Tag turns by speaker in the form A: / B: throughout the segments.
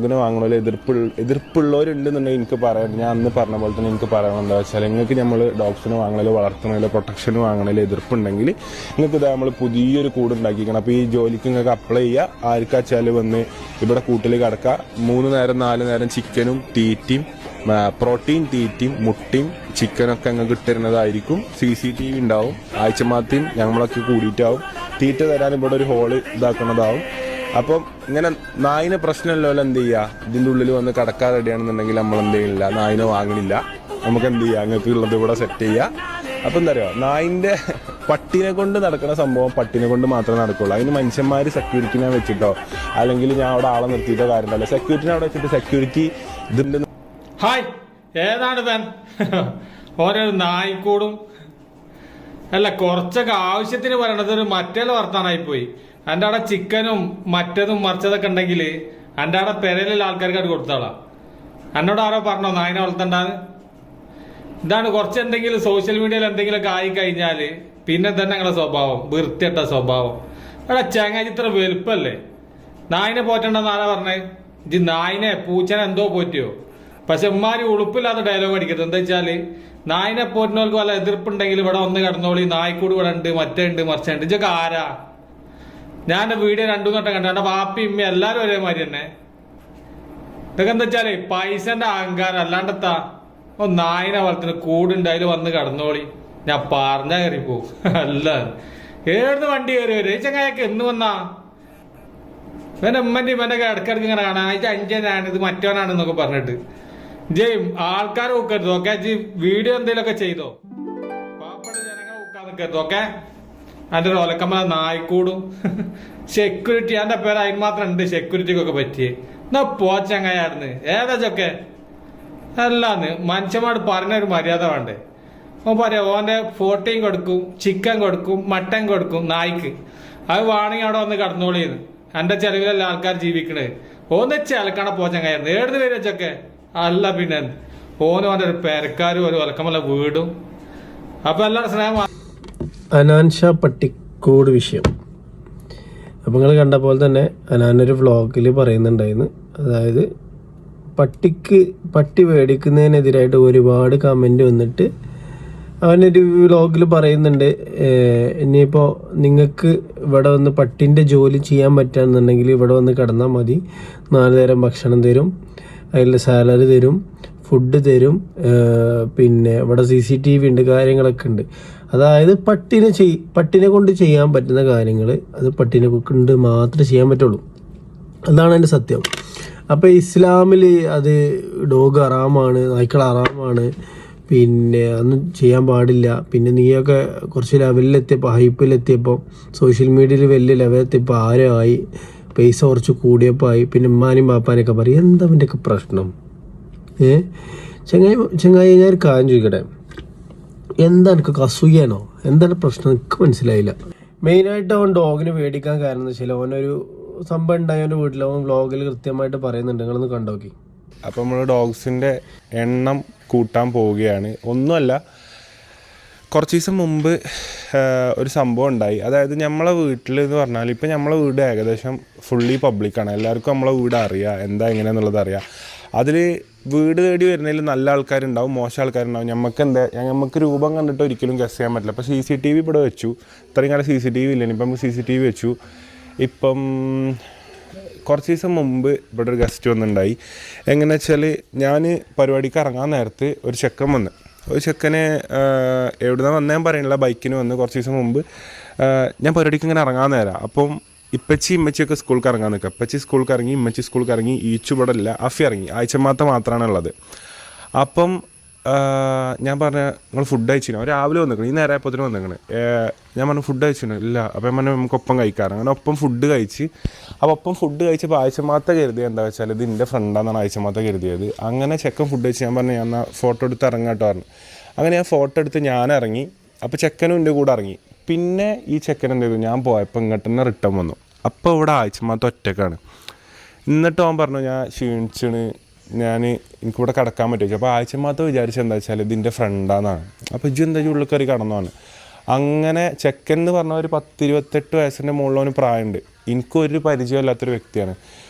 A: ഡോഗിനെ വാങ്ങണമല്ലോ എതിർപ്പുള്ളവരുണ്ടെന്നുണ്ടെങ്കിൽ എനിക്ക് പറയാം. ഞാൻ അന്ന് പറഞ്ഞ പോലെ തന്നെ എനിക്ക് പറയണം എന്താ വെച്ചാൽ, നിങ്ങൾക്ക് നമ്മൾ ഡോഗ്സിനെ വാങ്ങണമല്ലോ വളർത്തണമല്ലോ പ്രൊട്ടക്ഷന് വാങ്ങണമല്ലോ എതിർപ്പുണ്ടെങ്കിൽ നിങ്ങൾക്ക് ഇതാ നമ്മൾ പുതിയൊരു കൂട് ഉണ്ടാക്കിക്കണം. അപ്പോൾ ഈ ജോലിക്ക് നിങ്ങൾക്ക് അപ്ലൈ ചെയ്യുക. ആർക്കാച്ചാൽ വന്ന് ഇവിടെ കൂട്ടിൽ കിടക്കുക. 3 നേരം 4 നേരം ചിക്കനും തീറ്റയും പ്രോട്ടീൻ തീറ്റയും മുട്ടയും ചിക്കനൊക്കെ അങ്ങ് കിട്ടുന്നതായിരിക്കും. CCTV ഉണ്ടാവും. ആഴ്ചമാത്തിയും ഞങ്ങളൊക്കെ കൂടിയിട്ടാവും. തീറ്റ തരാൻ ഇവിടെ ഒരു ഹോള് ഇതാക്കുന്നതാവും. അപ്പം ഇങ്ങനെ നായിന് പ്രശ്നമില്ലല്ലോ എന്ത് ചെയ്യുക, ഇതിൻ്റെ ഉള്ളിൽ വന്ന് കടക്കാൻ റെഡിയാണെന്നുണ്ടെങ്കിൽ നമ്മൾ എന്ത് ചെയ്യുന്നില്ല, നായിനെ വാങ്ങണില്ല. നമുക്ക് എന്ത് ചെയ്യുക, അങ്ങനത്തെ ഉള്ളത് ഇവിടെ സെറ്റ് ചെയ്യുക. അപ്പം എന്താ പറയുക, നായിൻ്റെ പട്ടിനെ കൊണ്ട് നടക്കുന്ന സംഭവം പട്ടിനെ കൊണ്ട് മാത്രമേ നടക്കുള്ളൂ. അതിന് മനുഷ്യന്മാർ സെക്യൂരിറ്റിനെ വെച്ചിട്ടോ അല്ലെങ്കിൽ ഞാൻ അവിടെ ആളെ നിർത്തിയിട്ടോ കാര്യമില്ല. സെക്യൂരിറ്റിനെ അവിടെ വെച്ചിട്ട് സെക്യൂരിറ്റി ഇതുണ്ട്.
B: ഹായ്, ഏതാണ് താൻ? ഓരോ നായിക്കൂടും അല്ല, കുറച്ചൊക്കെ ആവശ്യത്തിന് പറയണത് ഒരു മറ്റേ വർത്താനായിപ്പോയി. എൻ്റെ അവിടെ ചിക്കനും മറ്റതും മറിച്ചതൊക്കെ ഉണ്ടെങ്കിൽ എൻ്റെ അവിടെ പെരയിലുള്ള ആൾക്കാർക്ക് അത് കൊടുത്താളാ. എന്നോട് ആരോ പറഞ്ഞോ നായിനെ വളർത്തണ്ടാന്ന്? ഇതാണ് കുറച്ച് എന്തെങ്കിലും സോഷ്യൽ മീഡിയയിൽ എന്തെങ്കിലുമൊക്കെ ആയിക്കഴിഞ്ഞാൽ പിന്നെ തന്നെ ഞങ്ങളുടെ സ്വഭാവം, വൃത്തിയിട്ട സ്വഭാവം. അവിടെ ചങ്ങായി ഇത്ര വലുപ്പല്ലേ? നായിനെ പോറ്റണ്ടെന്ന് ആരാ പറഞ്ഞേ? ഇത് നായിനെ പൂച്ചനെ എന്തോ പോറ്റിയോ? പക്ഷെ ഉമ്മാരി ഉളുപ്പില്ലാത്ത ഡയലോഗ് അടിക്കരുത്. എന്താ വെച്ചാല് നായിനെ പോറ്റുന്നവർക്ക് വല്ല എതിർപ്പുണ്ടെങ്കിൽ ഇവിടെ ഒന്ന് കിടന്നോളി, നായ്ക്കൂട് ഇവിടെ ഉണ്ട്, മറ്റേ ഉണ്ട്, മറിച്ചുണ്ട്. ഇതൊക്കെ ആരാ? ഞാൻ എൻ്റെ വീഡിയോ 2 വട്ടം കണ്ടു. എൻ്റെ വാപ്പി ഇമ്മ എല്ലാവരും ഒരേമാതിരി തന്നെ. ഇതൊക്കെ എന്താ വെച്ചാല് പൈസന്റെ അഹങ്കാരം. അല്ലാണ്ടെത്താ നായിനെ വളർത്തുന്ന കൂടുണ്ട്, അതിൽ വന്ന് കിടന്നോളി. ഞാൻ പറഞ്ഞാ കയറിപ്പോ. അല്ല ഏടുന്ന് വണ്ടി കയറി വരും. ഈ ചങ്ങായൊക്കെ എന്ന് വന്നാ ഇവന്റെ ഉമ്മന്റെ ഇവന്റെ ഇടക്കിടക്ക് ഇങ്ങനെ കാണാം. ഇത് അഞ്ചനാണ്, ഇത് മറ്റവനാണെന്നൊക്കെ പറഞ്ഞിട്ട് ജയും ആൾക്കാരെ ഊക്കരുത്. ഓക്കെ, വീഡിയോ എന്തെങ്കിലുമൊക്കെ ചെയ്തോ. പാപ്പട ജനങ്ങളെ ഊക്കാൻ നിൽക്കരുത്. ഓക്കെ, അതിന്റെ ഒരു ഒലക്കമ്മ നായ്ക്കൂടും സെക്യൂരിറ്റി. എന്റെ പേര് അതിന് മാത്രം ഉണ്ട് സെക്യൂരിറ്റിക്കൊക്കെ പറ്റിയേ. എന്നാ പോച്ചങ്ങായായിരുന്നു ഏതാച്ചൊക്കെ അല്ലാന്ന് മനുഷ്യന്മാർ പറഞ്ഞൊരു മര്യാദ വേണ്ടേ? ഓൻ പറയാ ഓന്റെ 14 കൊടുക്കും, ചിക്കൻ കൊടുക്കും, മട്ടൻ കൊടുക്കും നായ്ക്ക്. അത് വേണമെങ്കിൽ അവിടെ വന്ന് കടന്നോളിന്ന്. എന്റെ ചെലവിലല്ല ആൾക്കാർ ജീവിക്കണേ. ഓന്ന് ചിലക്കണ പോച്ചങ്ങായിരുന്നു. ഏടുന്ന് പേര് വെച്ചൊക്കെ അല്ല. പിന്നെ ഓനും ഓന്റെ ഒരു പെരക്കാരും ഒരു ഒലക്കമല്ല വീടും. അപ്പൊ എല്ലാവരും സ്നേഹം.
C: അനാൻഷ പട്ടിക്കൂട് വിഷയം അപ്പോൾ നിങ്ങൾ കണ്ട പോലെ തന്നെ അനാനൊരു വ്ളോഗിൽ പറയുന്നുണ്ടായിരുന്നു. അതായത് പട്ടി മേടിക്കുന്നതിനെതിരായിട്ട് ഒരുപാട് കമൻറ്റ് വന്നിട്ട് അവനൊരു വ്ളോഗിൽ പറയുന്നുണ്ട്, ഇനിയിപ്പോൾ നിങ്ങൾക്ക് ഇവിടെ വന്ന് പട്ടിൻ്റെ ജോലി ചെയ്യാൻ പറ്റുകയാണെന്നുണ്ടെങ്കിൽ ഇവിടെ വന്ന് കിടന്നാൽ മതി. 4 നേരം ഭക്ഷണം തരും, അതിൽ സാലറി തരും, ഫുഡ് തരും, പിന്നെ ഇവിടെ CCTV ഉണ്ട്, കാര്യങ്ങളൊക്കെ ഉണ്ട്. അതായത് പട്ടിനെ കൊണ്ട് ചെയ്യാൻ പറ്റുന്ന കാര്യങ്ങൾ അത് പട്ടിനെ കൊണ്ട് മാത്രമേ ചെയ്യാൻ പറ്റുള്ളൂ. അതാണ് അതിൻ്റെ സത്യം. അപ്പോൾ ഇസ്ലാമിൽ അത് ഡോഗ് ഹറാമാണ്, നായ്ക്കൾ ഹറാമാണ്, പിന്നെ അതൊന്നും ചെയ്യാൻ പാടില്ല. പിന്നെ നീയൊക്കെ കുറച്ച് ലെവലിലെത്തിയപ്പോൾ, ഹൈപ്പിലെത്തിയപ്പോൾ, സോഷ്യൽ മീഡിയയിൽ വലിയ ലെവലെത്തിയപ്പോൾ ആരോ ആയി, പൈസ കുറച്ച് കൂടിയപ്പോൾ ആയി, പിന്നെ ഉമ്മാനും പാപ്പാനൊക്കെ പറയും. എന്താ അവൻ്റെയൊക്കെ പ്രശ്നം? ചങ്ങായി ഞാൻ ഒരു കാര്യം ചോദിക്കട്ടെ, എന്താ എനിക്കൊക്കെ അസൂയാണോ? എന്താണ് പ്രശ്നം? എനിക്ക് മനസ്സിലായില്ല. മെയിനായിട്ട് അവൻ ഡോഗിനെ മേടിക്കാൻ കാരണം എന്ന് വെച്ചാൽ അവനൊരു സംഭവം ഉണ്ടായി അവൻ്റെ വീട്ടിൽ. അവൻ വ്ളോഗിൽ കൃത്യമായിട്ട് പറയുന്നുണ്ട്, നിങ്ങളൊന്ന് കണ്ടോക്കി.
A: അപ്പം നമ്മൾ ഡോഗ്സിൻ്റെ എണ്ണം കൂട്ടാൻ പോവുകയാണ്. ഒന്നുമല്ല, കുറച്ച് ദിവസം മുമ്പ് ഒരു സംഭവം ഉണ്ടായി. അതായത് നമ്മളെ വീട്ടിൽ എന്ന് പറഞ്ഞാൽ ഇപ്പം നമ്മളെ വീട് ഏകദേശം ഫുള്ളി പബ്ലിക്കാണ്. എല്ലാവർക്കും നമ്മളെ വീട് അറിയാം, എന്താ എങ്ങനെയാണെന്നുള്ളത് അറിയാം. അതിൽ വീട് തേടി വരുന്നതിൽ നല്ല ആൾക്കാരുണ്ടാവും, മോശം ആൾക്കാരുണ്ടാവും. നമുക്ക് രൂപം കണ്ടിട്ട് ഒരിക്കലും ഗസ് ചെയ്യാൻ പറ്റില്ല. അപ്പോൾ CCTV ഇവിടെ വെച്ചു. ഇത്രയും കാലം CCTV ഇല്ല, ഇപ്പം നമുക്ക് CCTV വെച്ചു. ഇപ്പം കുറച്ച് ദിവസം മുമ്പ് ഇവിടെ ഒരു ഗസ്റ്റ് വന്നിട്ടുണ്ടായി. എങ്ങനെ വെച്ചാൽ ഞാൻ പരിപാടിക്ക് ഇറങ്ങാൻ നേരത്ത് ഒരു ചെക്കൻ വന്ന്, ഒരു ചെക്കനെ എവിടുന്ന വന്നേ ഞാൻ പറയുന്നില്ല, ബൈക്കിന് വന്ന് കുറച്ച് ദിവസം മുമ്പ് ഞാൻ പരിപാടിക്ക് ഇങ്ങനെ ഇറങ്ങാൻ നേരം. അപ്പം ഇമ്മച്ചിയൊക്കെ സ്കൂൾക്ക് ഇറങ്ങാൻ നിൽക്കുക. ഇപ്പച്ചി സ്കൂൾക്ക് ഇറങ്ങി, ഇമ്മച്ചി സ്കൂൾക്ക് ഇറങ്ങി, ഈച്ചു ഇവിടെ ഇല്ല, അഫി ഇറങ്ങി, ആഴ്ചമാത്ത മാത്രമാണ് ഉള്ളത്. അപ്പം ഞാൻ പറഞ്ഞ നിങ്ങൾ ഫുഡ് കഴിച്ചിനോ? രാവിലെ വന്നിക്കണം, ഈ നേരമായപ്പോഴത്തേന് വന്നിക്കണം. ഞാൻ പറഞ്ഞു ഫുഡ് കഴിച്ചിനോ? ഇല്ല. അപ്പം ഞാൻ പറഞ്ഞു നമുക്ക് ഒപ്പം കഴിക്കാറ്. അങ്ങനെ ഒപ്പം ഫുഡ് കഴിച്ച്. അപ്പോൾ ഒപ്പം ഫുഡ് കഴിച്ചപ്പോൾ ആഴ്ചമാത്ത കരുതിയത് എന്താ വെച്ചാൽ ഇത് എൻ്റെ ഫ്രണ്ടാണെന്നാണ് ആഴ്ചമാത്ത കരുതിയത്. അങ്ങനെ ചെക്കൻ ഫുഡ് കഴിച്ച് ഞാൻ പറഞ്ഞു ഞാൻ ഫോട്ടോ എടുത്ത് ഇറങ്ങാട്ടോ പറഞ്ഞു. അങ്ങനെ ഞാൻ ഫോട്ടോ എടുത്ത് ഞാൻ ഇറങ്ങി. അപ്പോൾ ചെക്കനും എൻ്റെ കൂടെ ഇറങ്ങി. പിന്നെ ഈ ചെക്കൻ എന്ത് ചെയ്തു, ഞാൻ പോയപ്പോൾ ഇങ്ങോട്ട് തന്നെ റിട്ടേൺ വന്നു. അപ്പോൾ ഇവിടെ ആഴ്ചമാത്ത ഒറ്റക്കാണ്. എന്നിട്ട് അവൻ പറഞ്ഞു ഞാൻ ക്ഷീണിച്ചാണ്, എനിക്കിവിടെ കിടക്കാൻ പറ്റുമോ? അപ്പോൾ ആഴ്ചമാത്ത വിചാരിച്ചത് എന്താ വെച്ചാൽ ഇതിൻ്റെ ഫ്രണ്ടാന്നാണ്. അപ്പോൾ എന്താ ഉള്ളിൽ കയറി കടന്നതാണ്. അങ്ങനെ ചെക്കൻ എന്ന് പറഞ്ഞാൽ ഒരു 10-28 വയസ്സിൻ്റെ മുകളിലവന് പ്രായമുണ്ട്. എനിക്കൊരു പരിചയമില്ലാത്തൊരു വ്യക്തിയാണ്.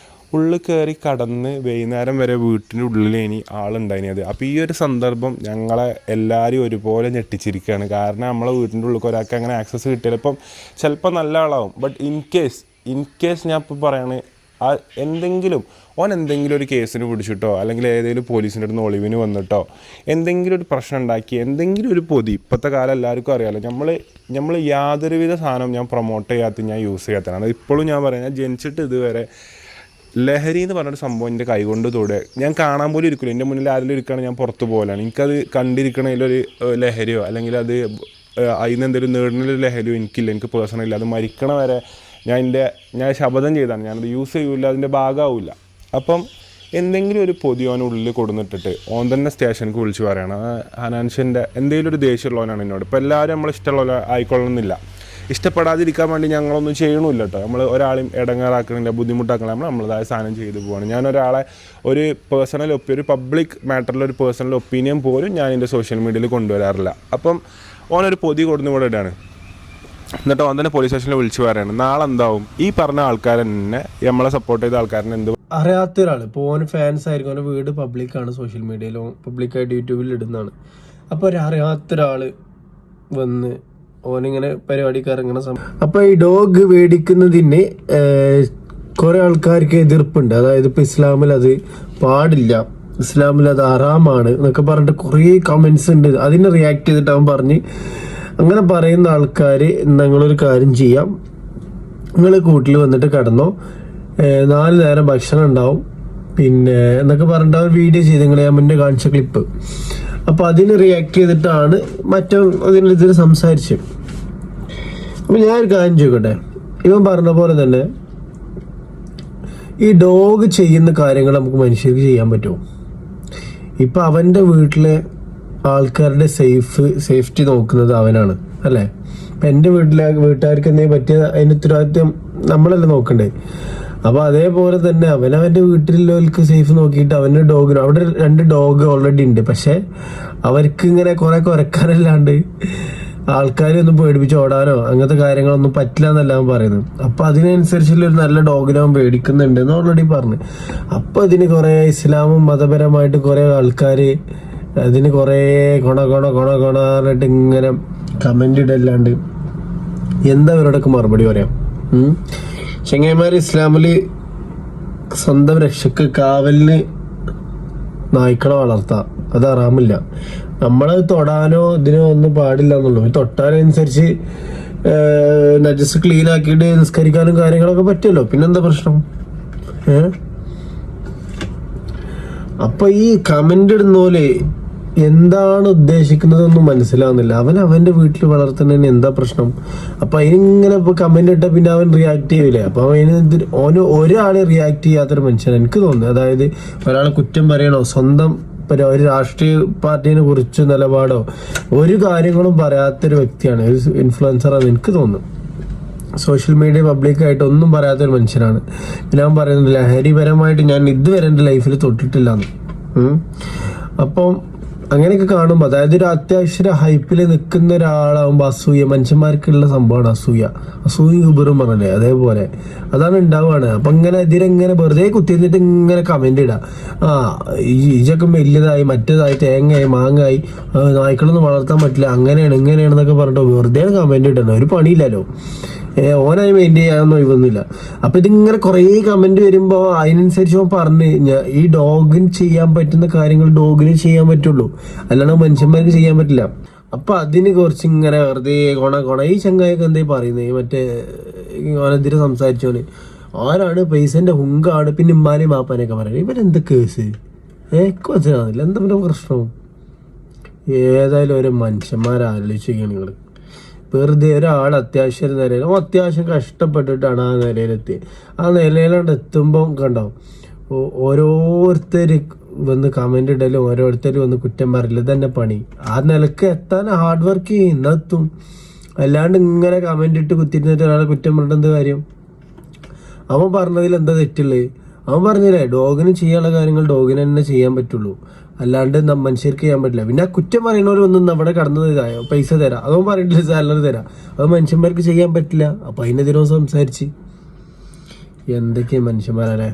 A: ഉള്ളിൽ കയറി കടന്ന് വൈകുന്നേരം വരെ വീട്ടിൻ്റെ ഉള്ളിലേനി ആളുണ്ടായിനത്. അപ്പോൾ ഈ ഒരു സന്ദർഭം ഞങ്ങളെ എല്ലാവരും ഒരുപോലെ ഞെട്ടിച്ചിരിക്കുകയാണ്. കാരണം നമ്മളെ വീട്ടിൻ്റെ ഉള്ളിൽ ഒരാൾക്ക് അങ്ങനെ ആക്സസ് കിട്ടിയാൽ ഇപ്പം ചിലപ്പോൾ നല്ല ആളാവും. ബട്ട് ഇൻ കേസ് ഞാൻ ഇപ്പോൾ പറയാണ്, എന്തെങ്കിലും ഒരു കേസിന് പിടിച്ചിട്ടോ അല്ലെങ്കിൽ ഏതെങ്കിലും പോലീസിൻ്റെ അടുത്ത് ഒളിവിന് വന്നിട്ടോ എന്തെങ്കിലും ഒരു പ്രശ്നം ഉണ്ടാക്കി എന്തെങ്കിലും ഒരു പൊതി, ഇപ്പോഴത്തെ കാലം എല്ലാവർക്കും അറിയാമല്ലോ, നമ്മൾ യാതൊരുവിധ സാധനം ഞാൻ പ്രൊമോട്ട് ചെയ്യാത്ത, ഞാൻ യൂസ് ചെയ്യാത്തതാണ്. അത് ഇപ്പോഴും ഞാൻ പറയാം, ഞാൻ ജനിച്ചിട്ട് ഇതുവരെ ലഹരി എന്ന് പറഞ്ഞൊരു സംഭവം എൻ്റെ കൈകൊണ്ട് തൊടുക ഞാൻ കാണാൻ പോലും ഇരിക്കില്ല. എൻ്റെ മുന്നിൽ ആരെങ്കിലും ഇരിക്കുകയാണെങ്കിൽ ഞാൻ പുറത്ത് പോകലാണ്. എനിക്കത് കണ്ടിരിക്കണതിലൊരു ലഹരിയോ അല്ലെങ്കിൽ അത് അതിന് എന്തെങ്കിലും നേടുന്നൊരു ലഹരിയോ എനിക്കില്ല. എനിക്ക് പേഴ്സണലില്ല. അത് മരിക്കണ വരെ ഞാൻ ശപഥം ചെയ്താണ് ഞാനത് യൂസ് ചെയ്യില്ല, അതിൻ്റെ ഭാഗമാവില്ല. അപ്പം എന്തെങ്കിലും ഒരു പൊതിയോനുള്ളിൽ കൊടുന്നിട്ടിട്ട് ഓൻ തന്നെ സ്റ്റേഷനിലേക്ക് വിളിച്ച് പറയണം, ഹനാൻഷിൻ്റെ എന്തെങ്കിലും ഒരു ദേഷ്യമുള്ളവനാണ് എന്നോട്. ഇപ്പോൾ എല്ലാവരും നമ്മൾ ഇഷ്ടമുള്ള ആയിക്കൊള്ളണമെന്നില്ല. ഇഷ്ടപ്പെടാതിരിക്കാൻ വേണ്ടി ഞങ്ങളൊന്നും ചെയ്യണമില്ല കേട്ടോ. നമ്മൾ ഒരാളെയും ഇടങ്ങാറാക്കണില്ല, ബുദ്ധിമുട്ടാക്കണില്ല. നമ്മളതായ സാധനം ചെയ്തു പോവാണ്. ഞാനൊരാളെ ഒരു ഒരു പബ്ലിക് മാറ്ററിൽ ഒരു പേഴ്സണൽ ഒപ്പീനിയൻ പോലും ഞാൻ എൻ്റെ സോഷ്യൽ മീഡിയയിൽ കൊണ്ടുവരാറില്ല. അപ്പം ഓനൊരു പൊതി കൊടുന്ന് ഇവിടെ ഇടാണ്. എന്നിട്ട് ഓൻ തന്നെ പോലീസ് സ്റ്റേഷനിൽ വിളിച്ച് പറയാണ്, നാളെ എന്താവും ഈ പറഞ്ഞ ആൾക്കാർ തന്നെ നമ്മളെ സപ്പോർട്ട് ചെയ്ത ആൾക്കാരനെ എന്ത്
C: അറിയാത്ത ഒരാൾ ഇപ്പോൾ ഓന് ഫാൻസ് ആയിരിക്കും, ഓൻ്റെ വീട് പബ്ലിക്കാണ്, സോഷ്യൽ മീഡിയയിലോ പബ്ലിക്കായിട്ട് യൂട്യൂബിൽ ഇടുന്നതാണ്. അപ്പോൾ അറിയാത്തൊരാൾ വന്ന് ഓനിങ്ങനെ പരിപാടിക്ക് ഇറങ്ങുന്ന സമയം അപ്പോൾ ഈ ഡോഗ് മേടിക്കുന്നതിന് കുറേ ആൾക്കാർക്ക് എതിർപ്പുണ്ട്. അതായത് ഇപ്പോൾ ഇസ്ലാമിൽ അത് പാടില്ല, ഇസ്ലാമിൽ അത് ഹറാമാണ് എന്നൊക്കെ പറഞ്ഞിട്ട് കുറേ കമൻസ് ഉണ്ട്. അതിനെ റിയാക്ട് ചെയ്തിട്ട് അവൻ പറഞ്ഞ്, അങ്ങനെ പറയുന്ന ആൾക്കാർ നിങ്ങളൊരു കാര്യം ചെയ്യാം, നിങ്ങൾ കൂട്ടിൽ വന്നിട്ട് കിടന്നോ, 4 നേരം ഭക്ഷണം ഉണ്ടാവും, പിന്നെ എന്നൊക്കെ പറഞ്ഞിട്ട് അവർ വീഡിയോ ചെയ്ത് നിങ്ങൾ ഞാൻ മുന്നേ കാണിച്ച ക്ലിപ്പ്. അപ്പോൾ അതിന് റിയാക്ട് ചെയ്തിട്ടാണ് ഇതിന് സംസാരിച്ചു. അപ്പം ഞാനൊരു കാര്യം ചോദിക്കട്ടെ, ഇവൻ പറഞ്ഞ പോലെ തന്നെ ഈ ഡോഗ് ചെയ്യുന്ന കാര്യങ്ങൾ നമുക്ക് മനുഷ്യർക്ക് ചെയ്യാൻ പറ്റുമോ? ഇപ്പം അവൻ്റെ വീട്ടിലെ ആൾക്കാരുടെ സേഫ്റ്റി നോക്കുന്നത് അവനാണ് അല്ലേ? ഇപ്പം എൻ്റെ വീട്ടുകാർക്ക് എന്തെങ്കിലും പറ്റിയ അതിന് ഉത്തരവാദിത്വം നമ്മളല്ലേ നോക്കണ്ടേ? അപ്പോൾ അതേപോലെ തന്നെ അവനവൻ്റെ വീട്ടിലുള്ളവർക്ക് സേഫ് നോക്കിയിട്ട് അവൻ്റെ ഡോഗിന്, അവിടെ 2 ഡോഗ് ഓൾറെഡി ഉണ്ട്, പക്ഷെ അവർക്ക് ഇങ്ങനെ കുറെ കുറയ്ക്കാനല്ലാണ്ട് ആൾക്കാരെയൊന്നും പേടിപ്പിച്ച് ഓടാനോ അങ്ങനത്തെ കാര്യങ്ങളൊന്നും പറ്റില്ല എന്നല്ല അവൻ പറയുന്നത്. അപ്പം അതിനനുസരിച്ചുള്ള ഒരു നല്ല ഡോഗിനെ അവൻ മേടിക്കുന്നുണ്ട് എന്ന് ഓൾറെഡി പറഞ്ഞു. അപ്പം അതിന് കുറേ ഇസ്ലാമും മതപരമായിട്ട് കുറേ ആൾക്കാർ അതിന് കുറേ കൊണാറിട്ട് ഇങ്ങനെ കമൻ്റ് ഇടല്ലാണ്ട് എന്താ അവരോടൊക്കെ മറുപടി പറയാം? ചെങ്ങന്മാർ ഇസ്ലാമിൽ സ്വന്തം രക്ഷക്ക് കാവലിന് നായ്ക്കളെ വളർത്താം, അത് ഹറാമില്ല. നമ്മളത് തൊടാനോ ഇതിനോ ഒന്നും പാടില്ല എന്നുള്ളൂ. തൊട്ടാനനുസരിച്ച് നജസ് ക്ലീൻ ആക്കിയിട്ട് നിസ്കരിക്കാനും കാര്യങ്ങളൊക്കെ പറ്റുമല്ലോ, പിന്നെന്താ പ്രശ്നം? അപ്പൊ ഈ കമന്റ് ഇടുന്ന പോലെ എന്താണ് ഉദ്ദേശിക്കുന്നതൊന്നും മനസ്സിലാവുന്നില്ല. അവന്റെ വീട്ടിൽ വളർത്തുന്നതിന് എന്താ പ്രശ്നം? അപ്പൊ അതിനിങ്ങനെ ഇപ്പൊ കമന്റ് ഇട്ട പിന്നെ അവൻ റിയാക്ട് ചെയ്യൂലേ? അപ്പൊ ഓന് ഒരാളെ റിയാക്ട് ചെയ്യാത്തൊരു മനുഷ്യൻ എനിക്ക് തോന്നുന്നു. അതായത് ഒരാളെ കുറ്റം പറയണോ, സ്വന്തം ഒരു രാഷ്ട്രീയ പാർട്ടിനെ കുറിച്ച് നിലപാടോ ഒരു കാര്യങ്ങളും പറയാത്തൊരു വ്യക്തിയാണ്, ഒരു ഇൻഫ്ലുവൻസറാണെന്ന് എനിക്ക് തോന്നുന്നു. സോഷ്യൽ മീഡിയ പബ്ലിക്കായിട്ട് ഒന്നും പറയാത്തൊരു മനുഷ്യനാണ്. പിന്നെ ഞാൻ പറയുന്നത് ലഹരിപരമായിട്ട് ഞാൻ ഇതുവരെ എൻ്റെ ലൈഫിൽ തൊട്ടിട്ടില്ലാന്ന്. അപ്പം അങ്ങനെയൊക്കെ കാണുമ്പോൾ, അതായത് ഒരു അത്യാവശ്യ ഹൈപ്പിൽ നിൽക്കുന്ന ഒരാളാകുമ്പോൾ അസൂയ, മനുഷ്യന്മാർക്കുള്ള സംഭവമാണ് അസൂയ ഉപറും പറഞ്ഞല്ലേ, അതേപോലെ അതാണ് ഉണ്ടാവുകയാണ്. അപ്പം ഇങ്ങനെ ഇതിനെങ്ങനെ വെറുതെ കുത്തിയിരുന്നിട്ട് ഇങ്ങനെ കമന്റ് ഇടാം, ഇതൊക്കെ വലിയതായി മറ്റേതായി തേങ്ങയായി മാങ്ങായി നായ്ക്കളൊന്നും വളർത്താൻ പറ്റില്ല, ഇങ്ങനെയാണെന്നൊക്കെ പറഞ്ഞിട്ട് വെറുതെ കമന്റ് ഇടണം. ഒരു പണിയില്ലല്ലോ, ഓനായി മെയിൻറ്റെയിൻ ചെയ്യാനൊന്നും ഒഴിവൊന്നുമില്ല. അപ്പൊ ഇതിങ്ങനെ കുറേ കമന്റ് വരുമ്പോൾ അതിനനുസരിച്ച് പറഞ്ഞ് ഈ ഡോഗിന് ചെയ്യാൻ പറ്റുന്ന കാര്യങ്ങൾ ഡോഗിന് ചെയ്യാൻ പറ്റുള്ളൂ, അല്ലാണ്ട് മനുഷ്യന്മാർക്ക് ചെയ്യാൻ പറ്റില്ല. അപ്പൊ അതിന് കുറച്ച് ഇങ്ങനെ വെറുതെ കൊണ ഈ ചങ്ങായൊക്കെ എന്തേ പറയുന്നത്, മറ്റേ ഓനെതിരെ സംസാരിച്ചോന് ആരാണ് പൈസന്റെ ഹുങ്കാണ്, പിന്നെ ഇമ്മാനെയും മാപ്പാനൊക്കെ പറയുന്നത്. ഇവരെന്താ കേസ് മനസ്സിലാവുന്നില്ല, എന്താ പിന്നെ പ്രശ്നം? ഏതായാലും ഓരോ മനുഷ്യന്മാരാലോചിക്കുകയാണ് നിങ്ങൾ. വെറുതെ ഒരാൾ അത്യാവശ്യം കഷ്ടപ്പെട്ടിട്ടാണ് ആ നിലയിലെത്തി. ആ നിലയിലോട്ട് എത്തുമ്പം കണ്ടോ ഓരോരുത്തർ വന്ന് കമന്റ് ഇടലും ഓരോരുത്തർ വന്ന് കുറ്റം പറയില്ല, ഇതന്നെ പണി. ആ നിലക്ക് എത്താൻ ഹാർഡ് വർക്ക് ചെയ്യുന്നെത്തും, അല്ലാണ്ട് ഇങ്ങനെ കമന്റ് ഇട്ട് കുത്തിരുന്നിട്ട് ഒരാളെ കുറ്റം പറഞ്ഞിട്ട് എന്ത് കാര്യം? അവൻ പറഞ്ഞതിൽ എന്താ തെറ്റുള്ളത്? അവൻ പറഞ്ഞില്ലേ ഡോഗിന് ചെയ്യാനുള്ള കാര്യങ്ങൾ ഡോഗിന് തന്നെ ചെയ്യാൻ പറ്റുള്ളൂ, അല്ലാണ്ട് മനുഷ്യർക്ക് ചെയ്യാൻ പറ്റില്ല. പിന്നെ ആ കുറ്റം പറയുന്നവരൊന്നും അവിടെ കടന്നത് ഇതായോ പൈസ തരാം, അതൊന്നും പറഞ്ഞിട്ടില്ല സാലറി തരാം, അത് മനുഷ്യന്മാർക്ക് ചെയ്യാൻ പറ്റില്ല. അപ്പൊ അതിനെതിരെ സംസാരിച്ച് എന്തൊക്കെയാ മനുഷ്യന്മാരല്ലേ.